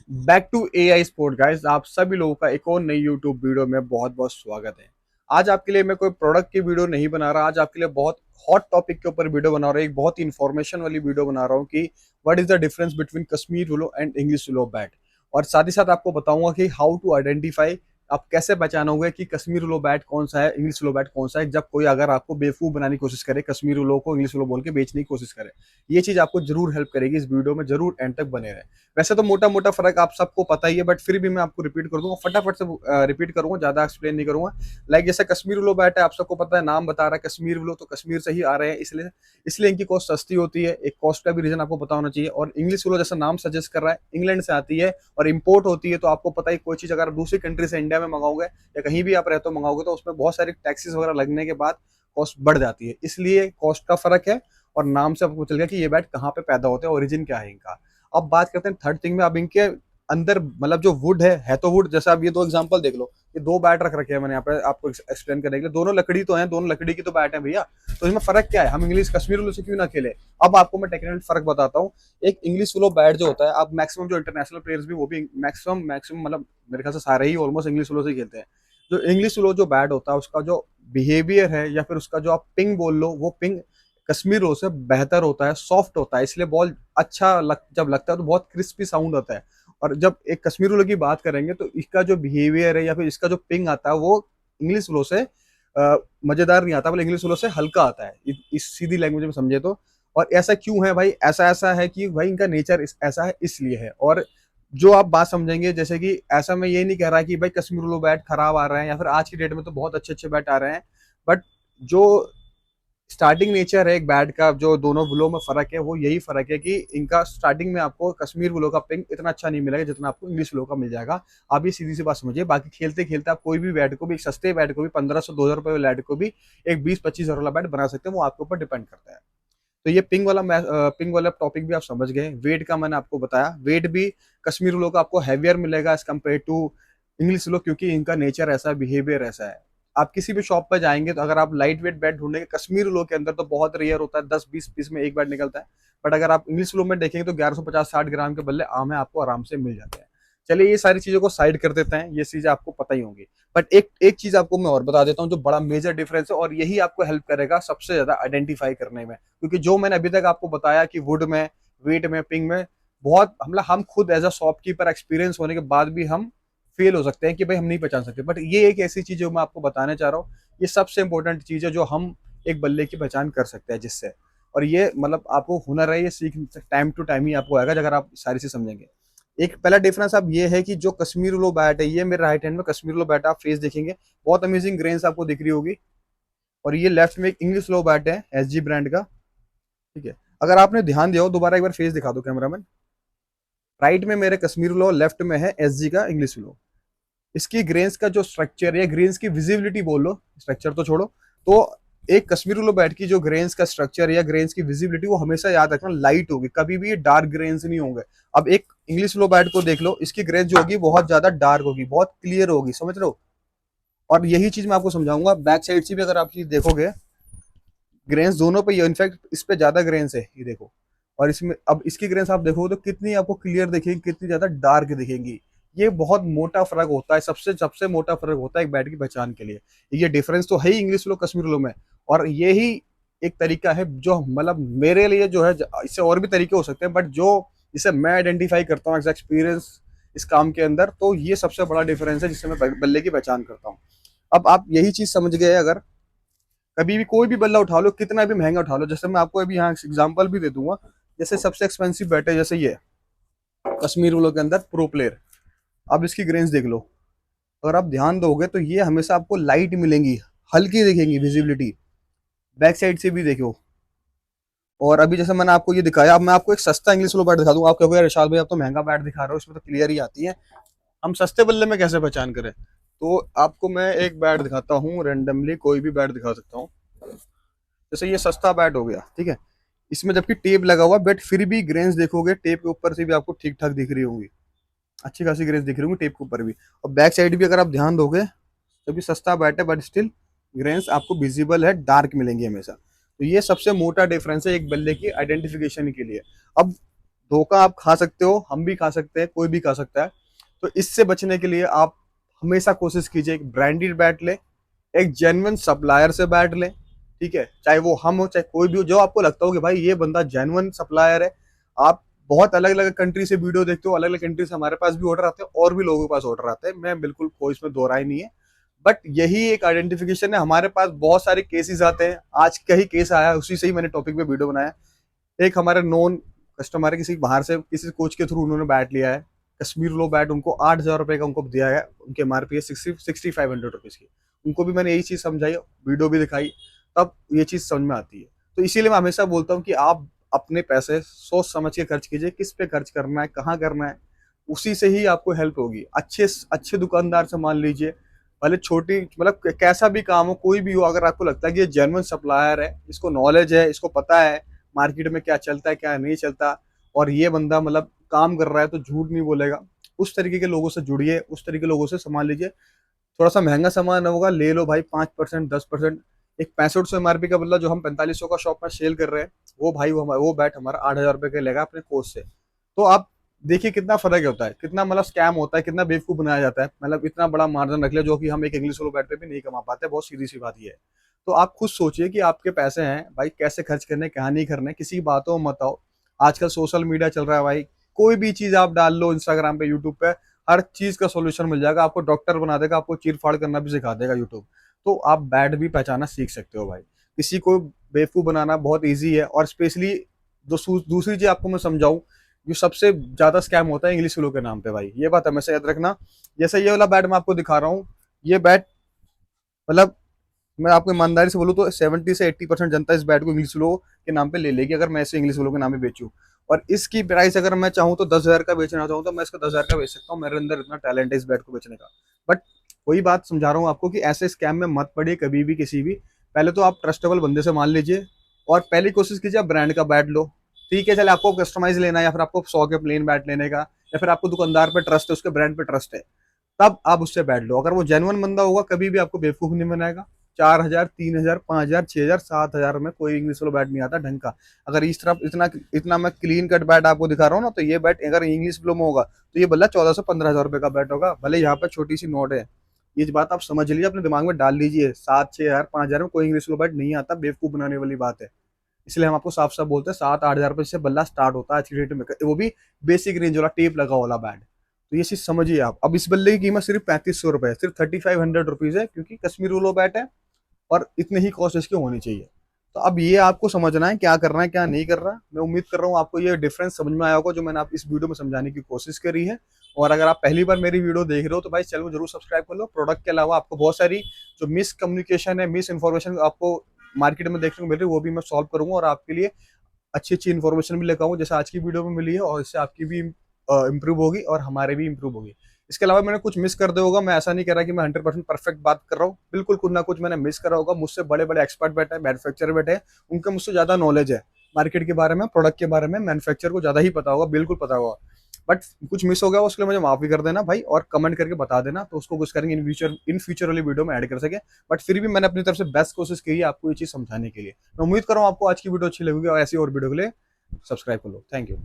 Back to AI sport guys, आप सभी लोगों का एक और नई यूट्यूब वीडियो में बहुत बहुत स्वागत है। आज आपके लिए मैं कोई प्रोडक्ट की वीडियो नहीं बना रहा, आज आपके लिए बहुत हॉट टॉपिक के ऊपर वीडियो बना रहा हूँ। एक बहुत ही इन्फॉर्मेशन वाली वीडियो बना रहा हूँ कि what is the difference between Kashmir willow and English willow bat. और साथ ही साथ आपको बताऊंगा कि हाउ टू आइडेंटिफाई, आप कैसे पहचानोगे कि कश्मीर विलो बैट कौन सा है, इंग्लिश विलो बैट कौन सा है, जब कोई अगर आपको बेवकूफ बनाने की कोशिश करे, कश्मीर विलो को इंग्लिश विलो बोल के बेचने की कोशिश करे। ये चीज आपको जरूर हेल्प करेगी, इस वीडियो में जरूर एंड तक बने रहे। वैसे तो मोटा मोटा फर्क आप सबको पता ही है, बट फिर भी मैं आपको रिपीट कर दूंगा, फटाफट से रिपीट करूंगा, ज्यादा एक्सप्लेन नहीं करूंगा। लाइक जैसे कश्मीर विलो बैट है, आप सबको पता है, नाम बता रहा है कश्मीर विलो, तो कश्मीर से ही आ रहे हैं, इसलिए इसलिए इनकी कॉस्ट सस्ती होती है। एक कॉस्ट का भी रीजन आपको पता होना चाहिए। और इंग्लिश विलो जैसा नाम सजेस्ट कर रहा है, इंग्लैंड से आती है और इम्पोर्ट होती है, तो आपको पता है कोई चीज अगर दूसरी कंट्री से इंडिया में मंगाओगे या कहीं भी आप रहते हो मंगाओगे, तो उसमें बहुत सारे टैक्सेस वगैरह लगने के बाद कॉस्ट बढ़ जाती है, इसलिए कॉस्ट का फर्क है। और नाम से आपको चल गया कि ये बैट कहाँ पे पैदा होते हैं, ओरिजिन क्या है इनका। अब बात करते हैं थर्ड थिंग में। अब इनके अंदर मतलब जो वुड है तो वुड, जैसे आप ये दो एग्जांपल देख लो, ये दो बैट रख रखे हैं मैंने यहाँ पे आपको एक्सप्लेन करने के लिए। दोनों लकड़ी तो हैं, दोनों लकड़ी की तो बैट है भैया। तो इसमें फर्क क्या है, हम इंग्लिश कश्मीर विलो से क्यों ना खेले। अब आपको मैं टेक्निकल फर्क बताता हूँ। एक इंग्लिश विलो बैट जो होता है, अब मैक्सिमम जो इंटरनेशनल प्लेयर्स भी वो भी मैक्सिमम मैक्सिमम मतलब मेरे ख्याल से सारे ही ऑलमोस्ट इंग्लिश विलो से ही खेलते हैं। जो इंग्लिश विलो जो बैट होता है, उसका जो बिहेवियर है या फिर उसका जो आप पिंग बोल लो, वो पिंग कश्मीर विलो से बेहतर होता है, सॉफ्ट होता है, इसलिए बॉल जब लगता है तो बहुत क्रिस्पी साउंड आता है। और जब एक कश्मीर विलो की बात करेंगे तो इसका जो बिहेवियर है या फिर इसका जो पिंग आता है, वो इंग्लिश विलो से मजेदार नहीं आता, बल्कि इंग्लिश विलो से हल्का आता है, इस सीधी लैंग्वेज में समझे तो। और ऐसा क्यों है भाई, ऐसा ऐसा है कि भाई इनका नेचर ऐसा है, इसलिए है। और जो आप बात समझेंगे, जैसे कि ऐसा मैं ये नहीं कह रहा कि भाई कश्मीर विलो बैट खराब आ रहे हैं, या फिर आज की डेट में तो बहुत अच्छे अच्छे बैट आ रहे हैं, बट जो स्टार्टिंग नेचर है एक बैट का, जो दोनों विलो में फर्क है, वो यही फर्क है कि इनका स्टार्टिंग में आपको कश्मीर विलो का पिंग इतना अच्छा नहीं मिलेगा जितना आपको इंग्लिश विलो का मिल जाएगा। आप ये सीधी सी बात समझिए। बाकी खेलते खेलते आप कोई भी बैट को भी, एक सस्ते बैट को भी, 1500 2000 रुपए वाले बैट को भी एक 20 25 हजार वाला बैट बना सकते हैं, वो आपके ऊपर डिपेंड करता है। तो ये पिंग वाला टॉपिक भी आप समझ गए। वेट का मैंने आपको बताया, वेट भी कश्मीर विलो का आपको हैवियर मिलेगा as compare to English willow, क्योंकि इनका नेचर ऐसा है, बिहेवियर ऐसा है। आप किसी भी शॉप पर जाएंगे तो अगर आप लाइट वेट बैट ढूंढेंगे कश्मीर विलो के अंदर, तो बहुत रेयर होता है, 10 20 पीस में एक बैट निकलता है। बट अगर आप इंग्लिश विलो में देखेंगे तो 1150 60 ग्राम के बल्ले आम है, आपको आराम से मिल जाते हैं। चलिए ये सारी चीजों को साइड कर देते हैं, ये चीजें आपको पता ही होंगी। बट एक एक चीज आपको मैं और बता देता हूँ, जो बड़ा मेजर डिफरेंस है, और यही आपको हेल्प करेगा सबसे ज्यादा आइडेंटिफाई करने में। क्योंकि जो मैंने अभी तक आपको बताया कि वुड में, वेट में, पिंग में, बहुत हम खुद एज अ शॉपकीपर एक्सपीरियंस होने के बाद भी हम फेल हो सकते हैं कि भाई हम नहीं पहचान सकते। बट ये एक ऐसी चीज जो मैं आपको बताने चाह रहा हूँ, ये सबसे इंपॉर्टेंट चीज है जो हम एक बल्ले की पहचान कर सकते हैं जिससे। और ये मतलब आपको हुनर है, ये सीख टाइम टू टाइम ही आपको आएगा अगर आप सारी चीज समझेंगे। एक पहला डिफरेंस अब ये है कि जो कश्मीर विलो बैट है, ये मेरे राइट हैंड में कश्मीर विलो बैट, आप फेस देखेंगे, बहुत अमेजिंग ग्रेन्स आपको दिख रही होगी। और ये लेफ्ट में एक इंग्लिश विलो बैट है एसजी ब्रांड का, ठीक है। अगर आपने ध्यान दिया हो, दोबारा एक बार फेस दिखा दो कैमरामैन। राइट में मेरे कश्मीर विलो, लेफ्ट में है एसजी का इंग्लिश विलो। इसकी ग्रेन्स का जो स्ट्रक्चर है, ग्रेन्स की विजिबिलिटी बोल लो, स्ट्रक्चर तो छोड़ो, तो एक कश्मीर विलो बैट की जो ग्रेन्स का स्ट्रक्चर या ग्रेन्स की विजिबिलिटी, वो हमेशा याद रखना लाइट होगी, कभी भी डार्क ग्रेन्स नहीं होंगे। अब एक इंग्लिश विलो बैट को देख लो, इसकी ग्रेन्स जो होगी बहुत ज्यादा डार्क होगी, बहुत क्लियर होगी, समझ रहे हो। और यही चीज मैं आपको समझाऊंगा, बैक साइड से भी अगर आप चीज देखोगे, ग्रेन्स दोनों पे, इनफैक्ट इस पे ज्यादा ग्रेन्स है, ये देखो। और इसमें अब इसकी ग्रेन्स आप देखोगे तो कितनी आपको क्लियर दिखेगी, कितनी ज्यादा डार्क दिखेंगी। ये बहुत मोटा फर्क होता है, सबसे सबसे मोटा फर्क होता है एक बैट की पहचान के लिए। ये डिफरेंस तो है ही इंग्लिश लो कश्मीर लो में। और ये ही एक तरीका है जो मतलब मेरे लिए जो है, इससे और भी तरीके हो सकते हैं, बट जो जिसे मैं आइडेंटिफाई करता हूँ एज एक्सपीरियंस इस काम के अंदर, तो ये सबसे बड़ा डिफरेंस है जिससे मैं बल्ले की पहचान करता हूँ। अब आप यही चीज समझ गए, अगर कभी भी कोई भी बल्ला उठा लो, कितना भी महंगा उठा लो, जैसे मैं आपको अभी यहाँ एग्जांपल भी दे दूंगा। जैसे सबसे एक्सपेंसिव बैट है, जैसे ये कश्मीर वालों के अंदर प्रो प्लेयर। अब इसकी ग्रेन्स देख लो, अगर आप ध्यान दोगे तो ये हमेशा आपको लाइट मिलेंगी, हल्की दिखेंगी विजिबिलिटी। बैक साइड से भी देखो। और अभी जैसे मैंने आपको ये दिखाया, अब मैं आपको एक सस्ता इंग्लिश वाला बैट दिखा दूंगा। आप कहोगे यार विशाल भाई आप तो महंगा बैट दिखा रहे हो, इसमें तो क्लियर ही आती है, हम सस्ते बल्ले में कैसे पहचान करें। तो आपको मैं एक बैट दिखाता हूँ, रेंडमली कोई भी बैट दिखा सकता हूँ। जैसे ये सस्ता बैट हो गया, ठीक है, इसमें जबकि टेप लगा हुआ, बट फिर भी ग्रेन्स देखोगे टेप के ऊपर से भी आपको ठीक ठाक दिख रही होंगी, अच्छी खासी ग्रेन्स दिख रही होंगी टेप के ऊपर भी। और बैक साइड भी अगर आप ध्यान दोगे, तभी सस्ता बैट है, बट स्टिल ग्रेन्स आपको विजिबल है, डार्क मिलेंगी हमेशा। तो ये सबसे मोटा डिफरेंस है एक बल्ले की आइडेंटिफिकेशन के लिए। अब धोखा आप खा सकते हो, हम भी खा सकते हैं, कोई भी खा सकता है। तो इससे बचने के लिए आप हमेशा कोशिश कीजिए एक ब्रांडेड बैट ले, एक जेन्युइन सप्लायर से बैट ले, ठीक है, चाहे वो हम हो चाहे कोई भी हो, जो आपको लगता हो कि भाई ये बंदा जेन्युइन सप्लायर है। आप बहुत अलग अलग कंट्री से वीडियो देखते हो, अलग अलग कंट्री से हमारे पास भी ऑर्डर आते हैं और भी लोगों के पास ऑर्डर आते हैं, मैं बिल्कुल कोई इसमें दो राय नहीं है। बट यही एक आइडेंटिफिकेशन है, हमारे पास बहुत सारे केसेस आते हैं, आज का ही केस आया, उसी से ही मैंने टॉपिक पे वीडियो बनाया। एक हमारे नॉन कस्टमर है, किसी बाहर से किसी कोच के थ्रू उन्होंने बैट लिया है, कश्मीर लो बैट, उनको 8,000 रुपए का उनको दिया है, उनके एमआरपी है 6500 रुपीज की। उनको भी मैंने यही चीज समझाई, वीडियो भी दिखाई, तब ये चीज समझ में आती है। तो इसीलिए मैं हमेशा बोलता हूँ कि आप अपने पैसे सोच समझ के खर्च कीजिए, किस पे खर्च करना है, कहाँ करना है, उसी से ही आपको हेल्प होगी। अच्छे अच्छे दुकानदार से मान लीजिए, भले छोटी मतलब कैसा भी काम हो, कोई भी हो, अगर आपको लगता है कि ये जेन्युइन सप्लायर है, इसको नॉलेज है, इसको पता है मार्केट में क्या चलता है क्या नहीं चलता, और ये बंदा मतलब काम कर रहा है तो झूठ नहीं बोलेगा, उस तरीके के लोगों से जुड़िए, उस तरीके के लोगों से सामान लीजिए। थोड़ा सा महंगा सामान होगा, ले लो भाई, 5% 10%। एक 6500 एमआरपी का बदला जो हम 4500 का शॉप में सेल कर रहे हैं, वो भाई वो बैट हमारा 8,000 रुपए का लेगा अपने कोच से। तो आप देखिए कितना फर्क होता है, कितना मतलब स्कैम होता है, कितना बेवकूफ बनाया जाता है, मतलब इतना बड़ा मार्जिन रख लिया जो कि हम एक इंग्लिश वालों बैट पे भी नहीं कमा पाते, बहुत सीधी सी बात ये है। तो आप खुद सोचिए कि आपके पैसे हैं भाई, कैसे खर्च करने, कहाँ नहीं करने, किसी की बातों में मत आओ। आजकल सोशल मीडिया चल रहा है भाई, कोई भी चीज आप डाल लो इंस्टाग्राम पे, यूट्यूब पे, हर चीज का सॉल्यूशन मिल जाएगा आपको, डॉक्टर बना देगा, आपको चीर फाड़ करना भी सिखा देगा यूट्यूब। तो आप बैट भी पहचाना सीख सकते हो भाई। किसी को बेवकूफ बनाना बहुत ईजी है, और स्पेशली दूसरी चीज आपको मैं समझाऊं, जो सबसे ज्यादा स्कैम होता है इंग्लिश फ्लो के नाम पे भाई, ये बात हमेशा याद रखना। जैसे ये वाला बैट मैं आपको दिखा रहा हूँ, ये बैट मतलब मैं आपको ईमानदारी से बोलूँ तो 70 से 80% जनता इस बैट को इंग्लिश फ्लो के नाम पे ले लेगी, अगर मैं इसे इंग्लिश फ्लो के नाम पे बेचूं। और इसकी प्राइस अगर मैं चाहूँ तो 10,000 का बेचना चाहूँ तो मैं इसको 10,000 का बेच सकता हूँ, मेरे अंदर इतना टैलेंट है इस बैट को बेचने का। बट वही बात समझा रहा हूँ आपको कि ऐसे स्कैम में मत पड़िए कभी भी, किसी भी। पहले तो आप ट्रस्टेबल बंदे से मान लीजिए, और पहली कोशिश कीजिए आप ब्रांड का बैट लो। ठीक है, चले आपको कस्टमाइज लेना है, या फिर आपको 100 के प्लेन बैट लेने का, या फिर आपको दुकानदार पे ट्रस्ट है, उसके ब्रांड पे ट्रस्ट है, तब आप उससे बैठ लो। अगर वो जेन्युइन बंदा होगा कभी भी आपको बेवकूफ नहीं बनाएगा। 4,000 3,000 5,000 6,000 7,000 में कोई इंग्लिश वाला बैट नहीं आता ढंग का। अगर इस तरफ इतना इतना मैं क्लीन कट बैट आपको दिखा रहा हूँ ना, तो ये बैट अगर इंग्लिश फ्लो में होगा तो ये बल्ला 14 से 15,000 रुपए का बैट होगा, भले यहाँ पे छोटी सी नोट है। ये बात आप समझ लीजिए, अपने दिमाग में डाल लीजिए, 7 6 हज़ार 5,000 में कोई इंग्लिश वाला बैट नहीं आता, बेवकूफ बनाने वाली बात है। इसलिए हम आपको साफ साफ बोलते हैं 7 8 हज़ार रुपए से बल्ला स्टार्ट होता है आज की डेट में, वो भी बेसिक रेंज वाला टेप लगा वाला बैट। तो ये चीज समझिए आप। अब इस बल्ले की कीमत सिर्फ 3500 रुपए है, सिर्फ 3500 रुपीज है, क्योंकि कश्मीर वुलो बैट है, और इतने ही कॉस्ट इसकी होनी चाहिए। तो अब ये आपको समझना है क्या करना है क्या नहीं कर रहा। मैं उम्मीद कर रहा हूँ आपको ये डिफरेंस समझ में आया होगा जो मैंने आप इस वीडियो में समझाने की कोशिश करी है। और अगर आप पहली बार मेरी वीडियो देख रहे हो तो भाई चैनल को जरूर सब्सक्राइब कर लो। प्रोडक्ट के अलावा आपको बहुत सारी जो मिस कम्युनिकेशन है, मिस इन्फॉर्मेशन आपको मार्केट में देखने को मिल रही है, वो भी मैं सॉल्व करूंगा, और आपके लिए अच्छी अच्छी इन्फॉर्मेशन भी लेकर आऊंगा, जैसे आज की वीडियो में मिली है, और इससे आपकी भी इंप्रूव होगी और हमारे भी इंप्रूव होगी। इसके अलावा मैंने कुछ मिस कर दिया होगा, मैं ऐसा नहीं कह रहा कि मैं 100% परफेक्ट बात कर रहा हूँ, बिल्कुल कुछ ना कुछ मैंने मिस करा होगा। मुझसे बड़े बड़े एक्सपर्ट बैठे हैं, मैन्युफैक्चरर बैठे हैं, उनका मुझसे ज्यादा नॉलेज है मार्केट के बारे में, प्रोडक्ट के बारे में, मैन्युफैक्चर को ज्यादा ही पता होगा, बिल्कुल पता होगा। बट कुछ मिस हो गया उसके लिए मुझे माफी कर देना भाई, और कमेंट करके बता देना, तो उसको कुछ करेंगे इन फ्यूचर वाली वीडियो में ऐड कर सके। बट फिर भी मैंने अपनी तरफ से बेस्ट कोशिश की है आपको ये चीज समझाने के लिए। मैं उम्मीद कर रहा हूँ आपको आज की वीडियो अच्छी लगेगी, और ऐसी और वीडियो के लिए सब्सक्राइब कर लो। Thank you.